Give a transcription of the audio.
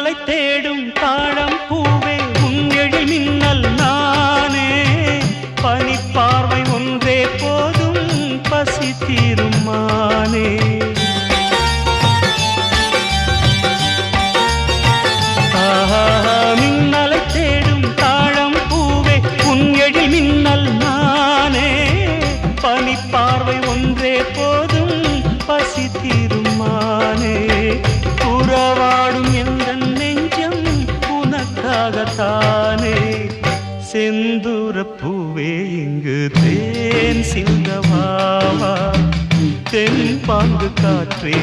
மின்னலை தேடும் தாழம் பூவே உன் எழில் மின்னல் நானே பனிப்பார்வை ஒன்றே போதும் பசி தீரும் மானே மின்னலை தேடும் தாழம் பூவே உன் எழில் மின்னல் நானே பனிப்பார்வை ஒன்றே போதும் பசி தீரும் மானே உறவாடும் எந்த நெஞ்சம் உனக்காகத்தானே செந்தூர பூவே இங்கு தேன் சிந்தவாவா தென் பாங்கு காற்றே